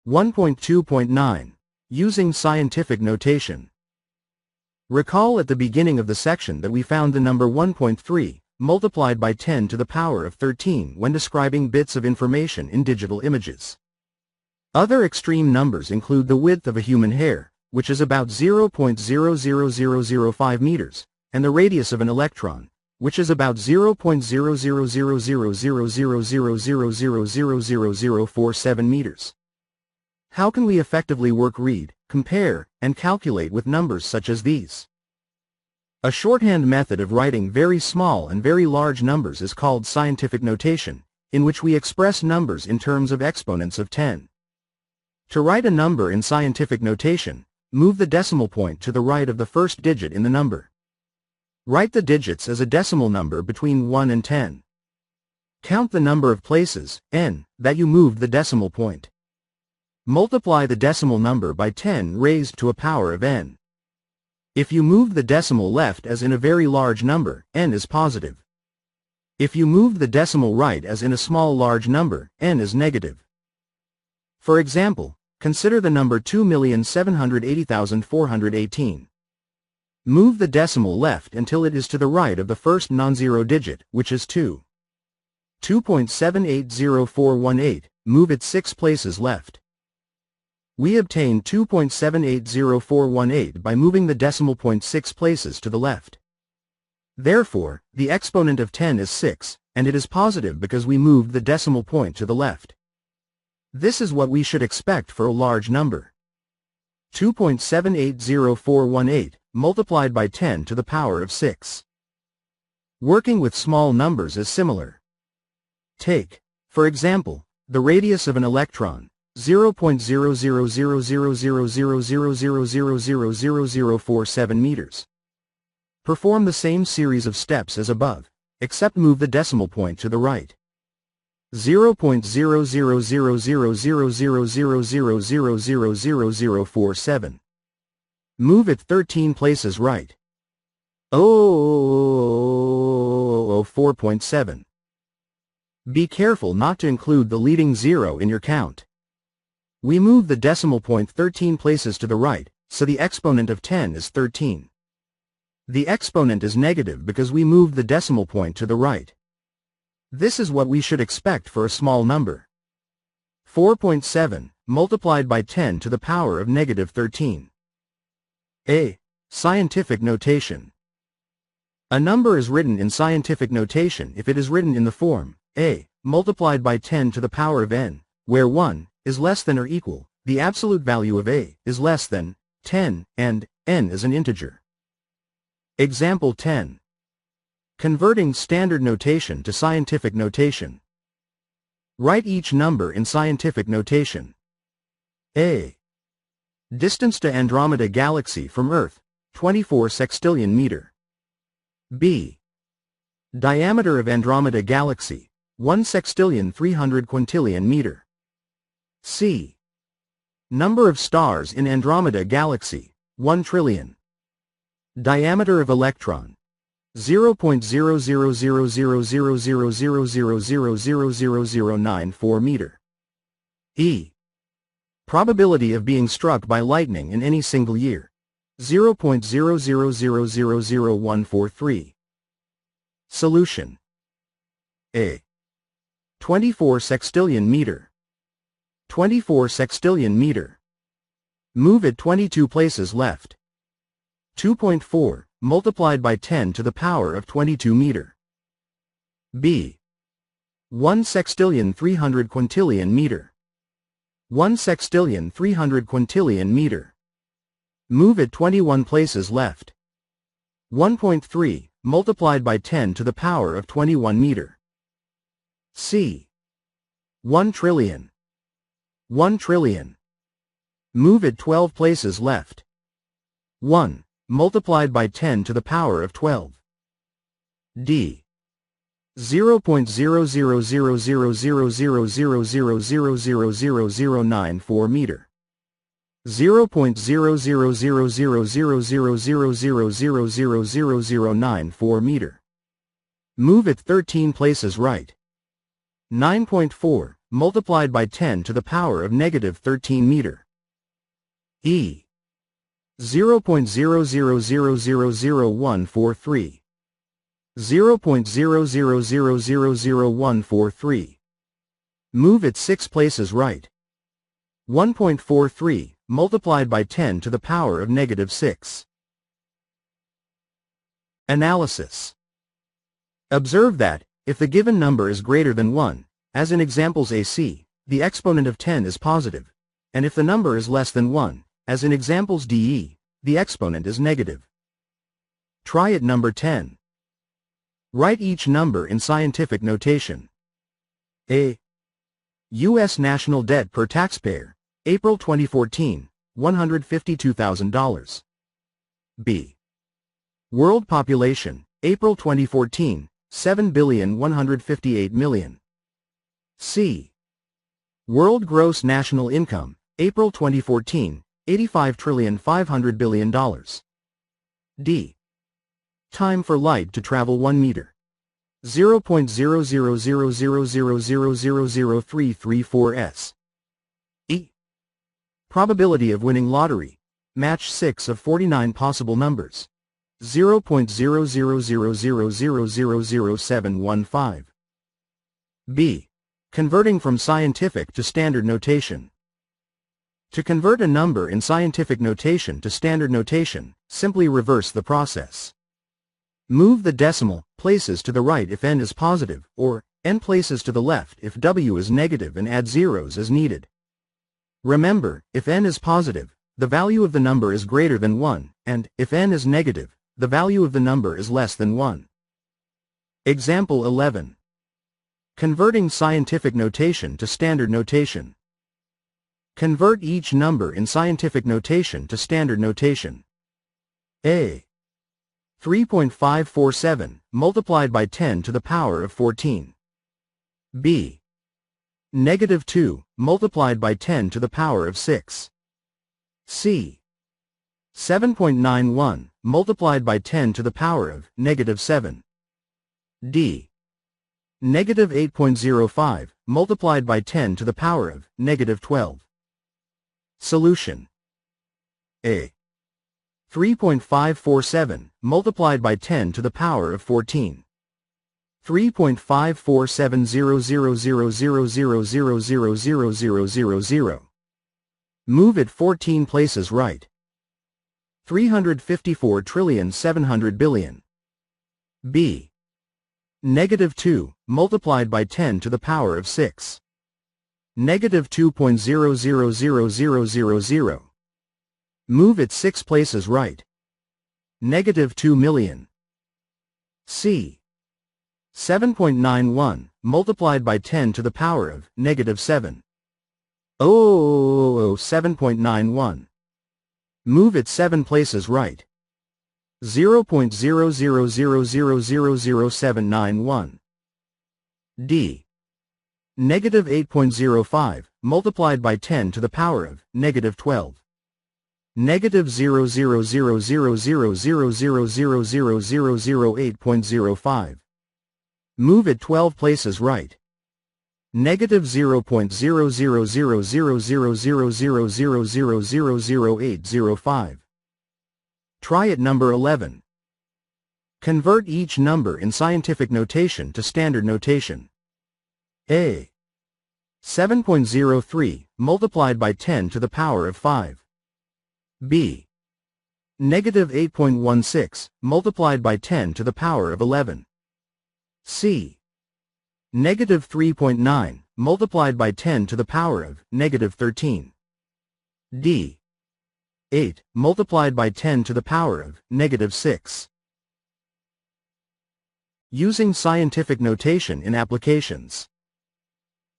1.2.9. Using scientific notation. Recall at the beginning of the section that we found the number 1.3 multiplied by 10 to the power of 13 when describing bits of information in digital images. Other extreme numbers include the width of a human hair, which is about 0.00005 meters, and the radius of an electron, which is about 0.0000000000047 meters. How can we effectively read, compare, and calculate with numbers such as these? A shorthand method of writing very small and very large numbers is called scientific notation, in which we express numbers in terms of exponents of 10. To write a number in scientific notation, move the decimal point to the right of the first digit in the number. Write the digits as a decimal number between 1 and 10. Count the number of places, n, that you moved the decimal point. Multiply the decimal number by 10 raised to a power of n. If you move the decimal left as in a very large number, n is positive. If you move the decimal right as in a small large number, n is negative. For example, consider the number 2,780,418. Move the decimal left until it is to the right of the first non-zero digit, which is 2. 2.780418, move it 6 places left. We obtain 2.780418 by moving the decimal point 6 places to the left. Therefore, the exponent of 10 is 6, and it is positive because we moved the decimal point to the left. This is what we should expect for a large number. 2.780418 multiplied by 10 to the power of 6. Working with small numbers is similar. Take, for example, the radius of an electron, 0.0000000000047 meters. Perform the same series of steps as above, except move the decimal point to the right. 0.0000000000047. Move it 13 places right. 4.7. Be careful not to include the leading zero in your count. We move the decimal point 13 places to the right, so the exponent of 10 is 13. The exponent is negative because we moved the decimal point to the right. This is what we should expect for a small number. 4.7 multiplied by 10 to the power of negative 13. A. Scientific notation. A number is written in scientific notation if it is written in the form a multiplied by 10 to the power of n, where 1 is less than or equal, the absolute value of a is less than 10, and n is an integer. Example 10. Converting standard notation to scientific notation. Write each number in scientific notation. A. Distance to Andromeda Galaxy from Earth, 24 sextillion meter. B. Diameter of Andromeda Galaxy, 1 sextillion 300 quintillion meter. C. Number of stars in Andromeda Galaxy, 1 trillion. Diameter of electron, 0.000000000000094 meter. E. Probability of being struck by lightning in any single year, 0.000000143. Solution. A. 24 sextillion meter. 24 sextillion meter. Move it 22 places left. 2.4 multiplied by 10 to the power of 22 meter. B. 1 sextillion 300 quintillion meter. 1 sextillion 300 quintillion meter. Move it 21 places left. 1.3 multiplied by 10 to the power of 21 meter. C. 1 trillion. 1 trillion. Move it 12 places left. 1 multiplied by 10 to the power of 12. D. 0.000000000000094 meter. 0.0000000000094 meter. Move it 13 places right. 9.4 multiplied by 10 to the power of negative 13 meter. E 0.000000143 0.000000143. Move it 6 places right. 1.43 multiplied by 10 to the power of negative 6. Analysis. Observe that, if the given number is greater than 1, as in examples AC, the exponent of 10 is positive, and if the number is less than 1, as in examples DE, the exponent is negative. Try it number 10. Write each number in scientific notation. A. U.S. national debt per taxpayer, April 2014, $152,000. B. World population, April 2014, 7,158,000,000. C. World gross national income, April 2014, $85,500,000,000. D. Time for light to travel 1 meter. 0.00000000334 s. E. Probability of winning lottery. Match 6 of 49 possible numbers. 0.00000000715. B. Converting from scientific to standard notation. To convert a number in scientific notation to standard notation, simply reverse the process. Move the decimal places to the right if n is positive, or n places to the left if w is negative, and add zeros as needed. Remember, if n is positive, the value of the number is greater than 1, and, if n is negative, the value of the number is less than 1. Example 11. Converting scientific notation to standard notation. Convert each number in scientific notation to standard notation. A. 3.547 multiplied by 10 to the power of 14. B. Negative 2 multiplied by 10 to the power of 6. C. 7.91 multiplied by 10 to the power of negative 7. D. Negative 8.05 multiplied by 10 to the power of negative 12. Solution. A. 3.547 multiplied by 10 to the power of 14. 3.5470000000000. Move it 14 places right. 354,700,000,000,000. B. Negative 2 multiplied by 10 to the power of 6. Negative 2.000000. Move it 6 places right. Negative 2 million. C. 7.91 multiplied by 10 to the power of negative 7. 7.91. Move it 7 places right. 0.000000791. D. Negative 8.05 multiplied by 10 to the power of negative 12. Negative 0.00000000008.05. Move it 12 places right. Negative 0.0000000000805. Try it number 11. Convert each number in scientific notation to standard notation. A. 7.03 multiplied by 10 to the power of 5. B. Negative 8.16 multiplied by 10 to the power of 11. C. Negative 3.9 multiplied by 10 to the power of negative 13. D. 8 multiplied by 10 to the power of negative 6. Using scientific notation in applications.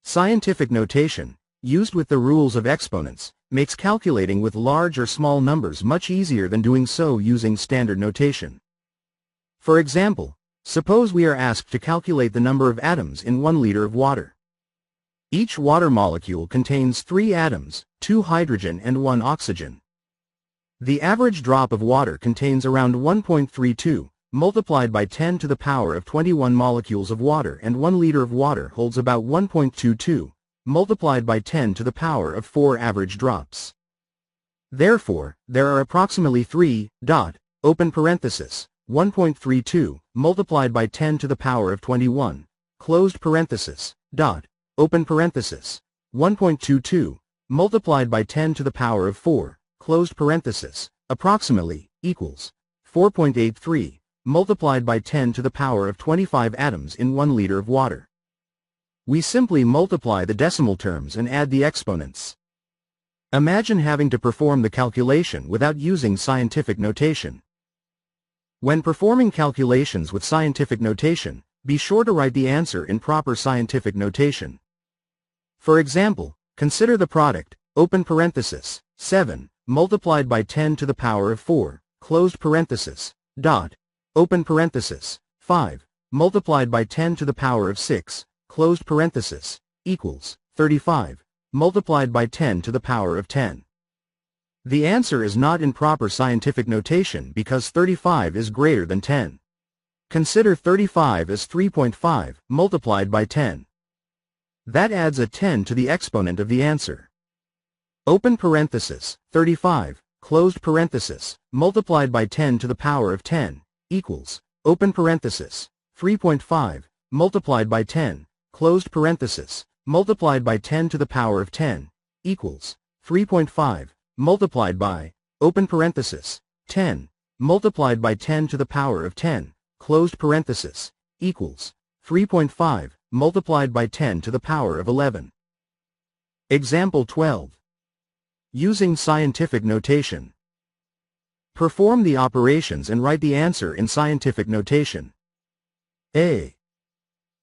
Scientific notation, used with the rules of exponents, makes calculating with large or small numbers much easier than doing so using standard notation. For example, suppose we are asked to calculate the number of atoms in 1 liter of water. Each water molecule contains 3 atoms, 2 hydrogen and 1 oxygen. The average drop of water contains around 1.32, multiplied by 10 to the power of 21 molecules of water, and 1 liter of water holds about 1.22, multiplied by 10 to the power of 4 average drops. Therefore, there are approximately 3, open parenthesis, 1.32, multiplied by 10 to the power of 21, closed parenthesis, open parenthesis, 1.22, multiplied by 10 to the power of 4, closed parenthesis, approximately, equals, 4.83, multiplied by 10 to the power of 25 atoms in 1 liter of water. We simply multiply the decimal terms and add the exponents. Imagine having to perform the calculation without using scientific notation. When performing calculations with scientific notation, be sure to write the answer in proper scientific notation. For example, consider the product, open parenthesis, 7, multiplied by 10 to the power of 4, closed parenthesis, open parenthesis, 5, multiplied by 10 to the power of 6, closed parenthesis, equals, 35, multiplied by 10 to the power of 10. The answer is not in proper scientific notation because 35 is greater than 10. Consider 35 as 3.5 multiplied by 10. That adds a 10 to the exponent of the answer. Open parenthesis, 35, closed parenthesis, multiplied by 10 to the power of 10, equals, open parenthesis, 3.5, multiplied by 10, closed parenthesis, multiplied by 10 to the power of 10, equals, 3.5, multiplied by, open parenthesis, 10, multiplied by 10 to the power of 10, closed parenthesis, equals, 3.5, multiplied by 10 to the power of 11. Example 12. Using scientific notation. Perform the operations and write the answer in scientific notation. A.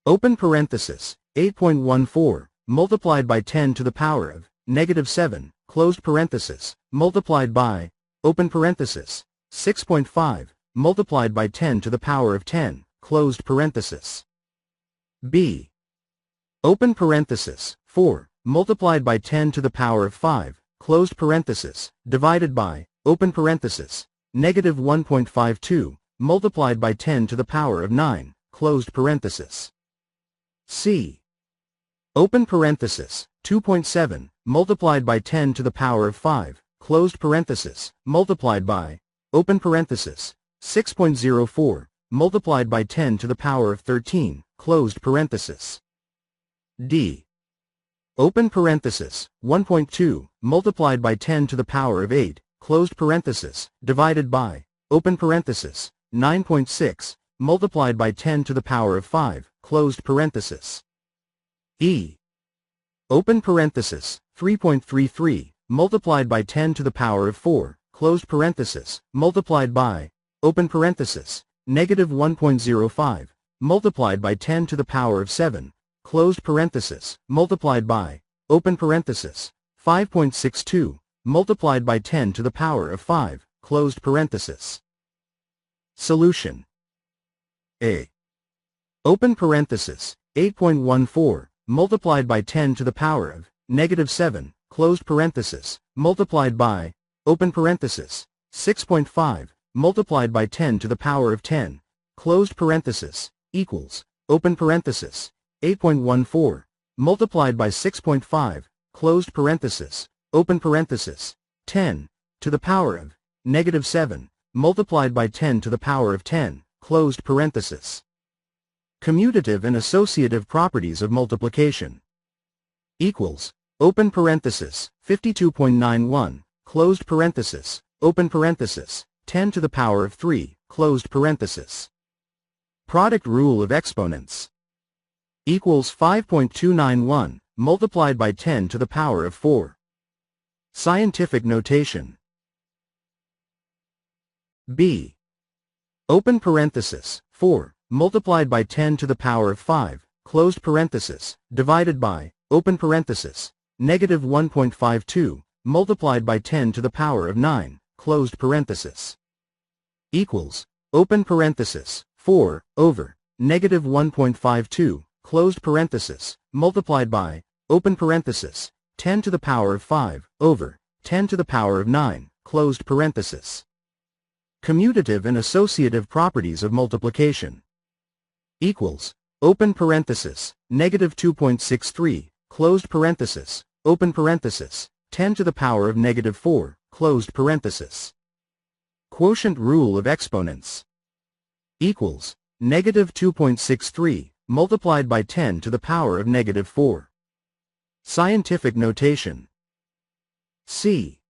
Open parenthesis, 8.14, multiplied by 10 to the power of, -7, closed parenthesis, multiplied by, open parenthesis, 6.5, multiplied by 10 to the power of 10, closed parenthesis. B. Open parenthesis, 4, multiplied by 10 to the power of 5, closed parenthesis, divided by, open parenthesis, -1.52, multiplied by 10 to the power of 9, closed parenthesis. C. Open parenthesis, 2.7, multiplied by 10 to the power of 5, closed parenthesis, multiplied by, open parenthesis, 6.04, multiplied by 10 to the power of 13, closed parenthesis. D. Open parenthesis, 1.2, multiplied by 10 to the power of 8, closed parenthesis, divided by, open parenthesis, 9.6, multiplied by 10 to the power of 5, closed parenthesis. E. Open parenthesis, 3.33, multiplied by 10 to the power of 4, closed parenthesis, multiplied by, open parenthesis, -1.05, multiplied by 10 to the power of 7, closed parenthesis, multiplied by, open parenthesis, 5.62, multiplied by 10 to the power of 5, closed parenthesis. Solution. A. Open parenthesis, 8.14, multiplied by 10 to the power of, -7, closed parenthesis, multiplied by, open parenthesis, 6.5, multiplied by 10 to the power of 10, closed parenthesis, equals, open parenthesis, 8.14, multiplied by 6.5, closed parenthesis, open parenthesis, 10, to the power of, -7, multiplied by 10 to the power of 10, closed parenthesis. Commutative and associative properties of multiplication. Equals, open parenthesis, 52.91, closed parenthesis, open parenthesis, 10 to the power of 3, closed parenthesis. Product rule of exponents. Equals 5.291, multiplied by 10 to the power of 4. Scientific notation. B. Open parenthesis, 4, multiplied by 10 to the power of 5, closed parenthesis, divided by, open parenthesis, -1.52, multiplied by 10 to the power of 9, closed parenthesis. Equals, open parenthesis, 4, over, -1.52, closed parenthesis, multiplied by, open parenthesis, 10 to the power of 5, over, 10 to the power of 9, closed parenthesis. Commutative and associative properties of multiplication. Equals, open parenthesis, -2.63, closed parenthesis, open parenthesis, 10 to the power of negative 4, closed parenthesis. Quotient rule of exponents equals negative 2.63 multiplied by 10 to the power of negative 4. Scientific notation. C.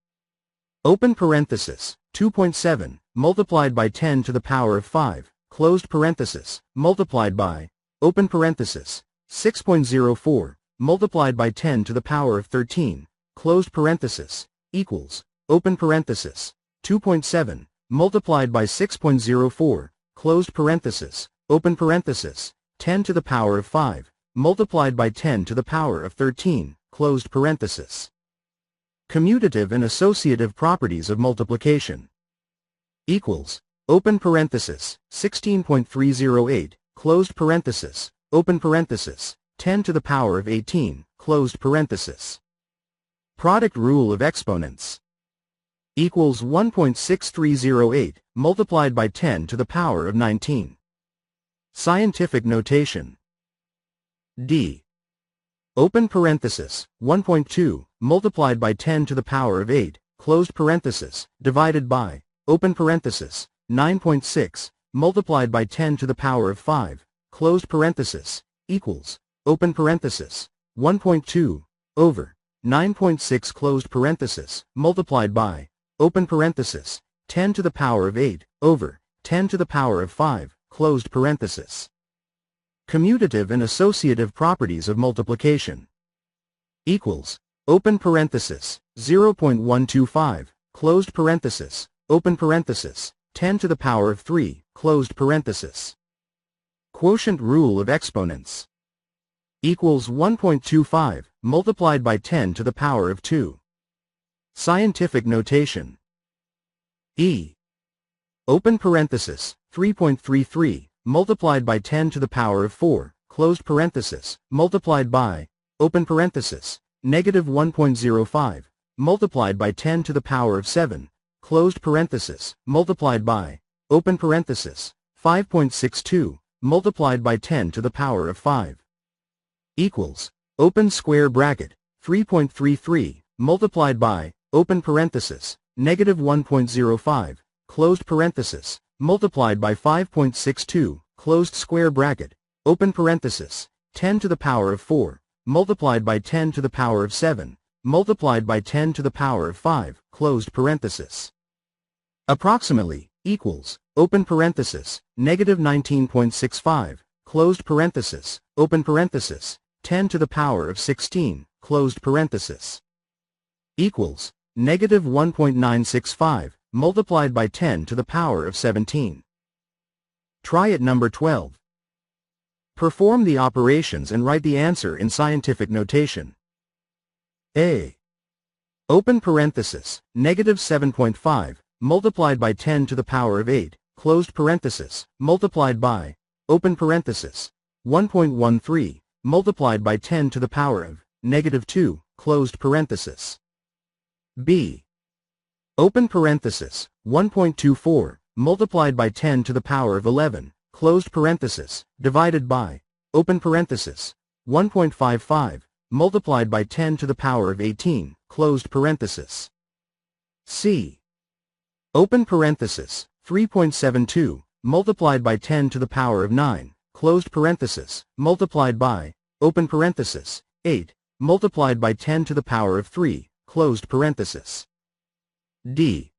Open parenthesis, 2.7, multiplied by 10 to the power of 5, closed parenthesis, multiplied by, open parenthesis, 6.04, multiplied by 10 to the power of 13, closed parenthesis, equals, open parenthesis, 2.7, multiplied by 6.04, closed parenthesis, open parenthesis, 10 to the power of 5, multiplied by 10 to the power of 13, closed parenthesis. Commutative and associative properties of multiplication equals, open parenthesis, 16.308, closed parenthesis, open parenthesis, 10 to the power of 18, closed parenthesis. Product rule of exponents equals 1.6308, multiplied by 10 to the power of 19. Scientific notation. D. Open parenthesis, 1.2, multiplied by 10 to the power of 8, closed parenthesis, divided by, open parenthesis, 9.6, multiplied by 10 to the power of 5, closed parenthesis, equals, open parenthesis, 1.2, over, 9.6 closed parenthesis, multiplied by, open parenthesis, 10 to the power of 8, over, 10 to the power of 5, closed parenthesis. Commutative and associative properties of multiplication equals, open parenthesis, 0.125, closed parenthesis, open parenthesis, 10 to the power of 3, closed parenthesis. Quotient rule of exponents equals 1.25, multiplied by 10 to the power of 2. Scientific notation. E. Open parenthesis, 3.33, multiplied by 10 to the power of 4, closed parenthesis, multiplied by, open parenthesis, negative 1.05, multiplied by 10 to the power of 7, closed parenthesis, multiplied by, open parenthesis, 5.62, multiplied by 10 to the power of 5. Equals, open square bracket, 3.33, multiplied by, open parenthesis, negative 1.05, closed parenthesis, multiplied by 5.62, closed square bracket, open parenthesis, 10 to the power of 4, multiplied by 10 to the power of 7, multiplied by 10 to the power of 5, closed parenthesis. Approximately, equals, open parenthesis, negative 19.65, closed parenthesis, open parenthesis, 10 to the power of 16, closed parenthesis. Equals, negative 1.965, multiplied by 10 to the power of 17. Try it number 12. Perform the operations and write the answer in scientific notation. A. Open parenthesis, negative 7.5, multiplied by 10 to the power of 8, closed parenthesis, multiplied by, open parenthesis, 1.13, multiplied by 10 to the power of, negative 2, closed parenthesis. B. Open parenthesis, 1.24, multiplied by 10 to the power of 11, closed parenthesis, divided by, open parenthesis, 1.55, multiplied by 10 to the power of 18, closed parenthesis. C. Open parenthesis, 3.72, multiplied by 10 to the power of 9, closed parenthesis, multiplied by, open parenthesis, 8, multiplied by 10 to the power of 3, closed parenthesis. D.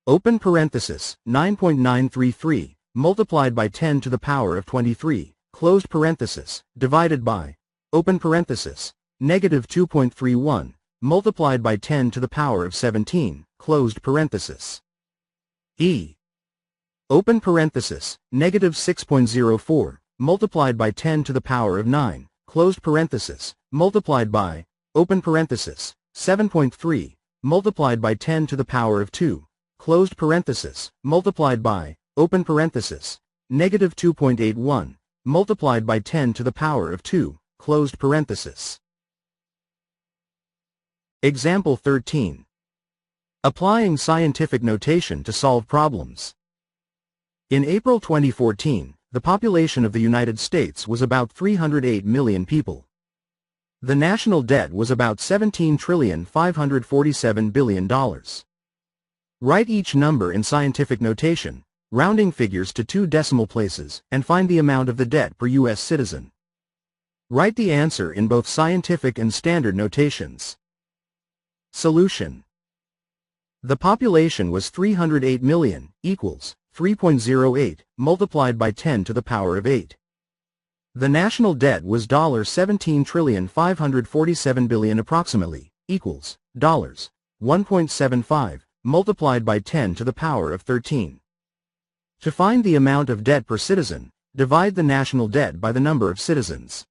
Open parenthesis, 9.933, multiplied by 10 to the power of 23, closed parenthesis, divided by, open parenthesis, negative 2.31, multiplied by 10 to the power of 17, closed parenthesis. E. Open parenthesis, negative 6.04, multiplied by 10 to the power of 9, closed parenthesis, multiplied by, open parenthesis, 7.3, multiplied by 10 to the power of 2, closed parenthesis, multiplied by, open parenthesis, negative 2.81, multiplied by 10 to the power of 2, closed parenthesis. Example 13. Applying scientific notation to solve problems. In April 2014, the population of the United States was about 308 million people. The national debt was about $17,547 billion. Write each number in scientific notation, rounding figures to 2 decimal places, and find the amount of the debt per U.S. citizen. Write the answer in both scientific and standard notations. Solution. The population was 308 million, equals 3.08, multiplied by 10 to the power of 8. The national debt was $17,547 billion approximately, equals $1.75, multiplied by 10 to the power of 13. To find the amount of debt per citizen, divide the national debt by the number of citizens.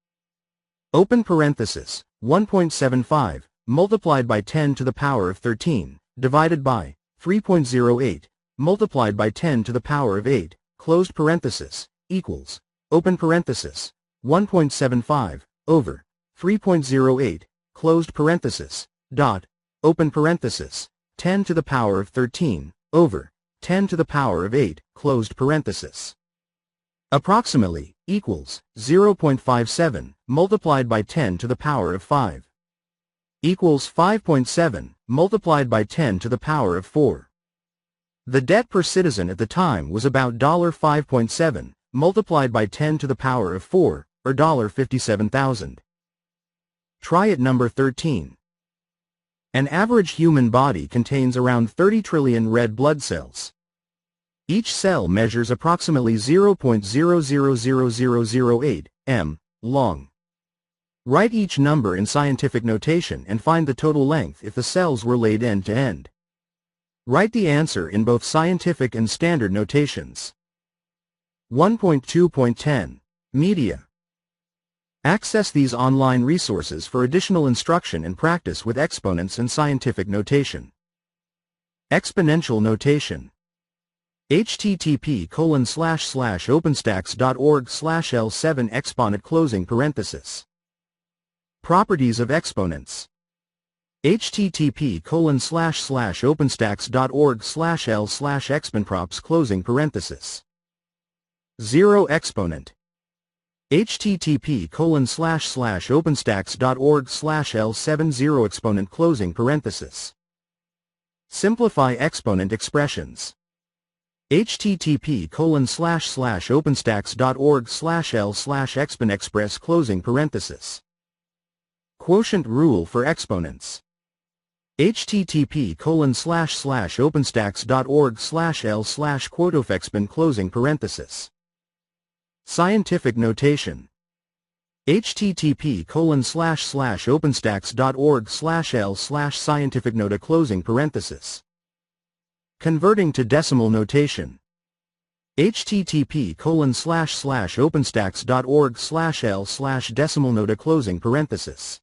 Open parenthesis, 1.75, multiplied by 10 to the power of 13, divided by 3.08, multiplied by 10 to the power of 8, closed parenthesis, equals, open parenthesis, 1.75, over, 3.08, closed parenthesis, dot, open parenthesis, 10 to the power of 13, over, 10 to the power of 8, closed parenthesis. Approximately, equals, 0.57, multiplied by 10 to the power of 5. Equals 5.7, multiplied by 10 to the power of 4. The debt per citizen at the time was about $5.7, multiplied by 10 to the power of 4, or $57,000. Try it number 13. An average human body contains around 30 trillion red blood cells. Each cell measures approximately 0.000008 m long. Write each number in scientific notation and find the total length if the cells were laid end to end. Write the answer in both scientific and standard notations. 1.2.10 Media. Access these online resources for additional instruction and practice with exponents and scientific notation. Exponential notation. http://openstacks.org/L7 exponent closing parenthesis. Properties of exponents. http://openstacks.org/L/exponprops closing parenthesis. Zero exponent. http://openstacks.org/L7 zero exponent closing parenthesis. Simplify exponent expressions. http://openstacks.org/L/exponexpress closing parenthesis. Quotient rule for exponents. http://openstacks.org/L/quotofexpon closing parenthesis. Scientific notation. http://openstacks.org/L/scientific nota closing parenthesis. Converting to decimal notation. http://openstacks.org/L/decimal nota closing parenthesis.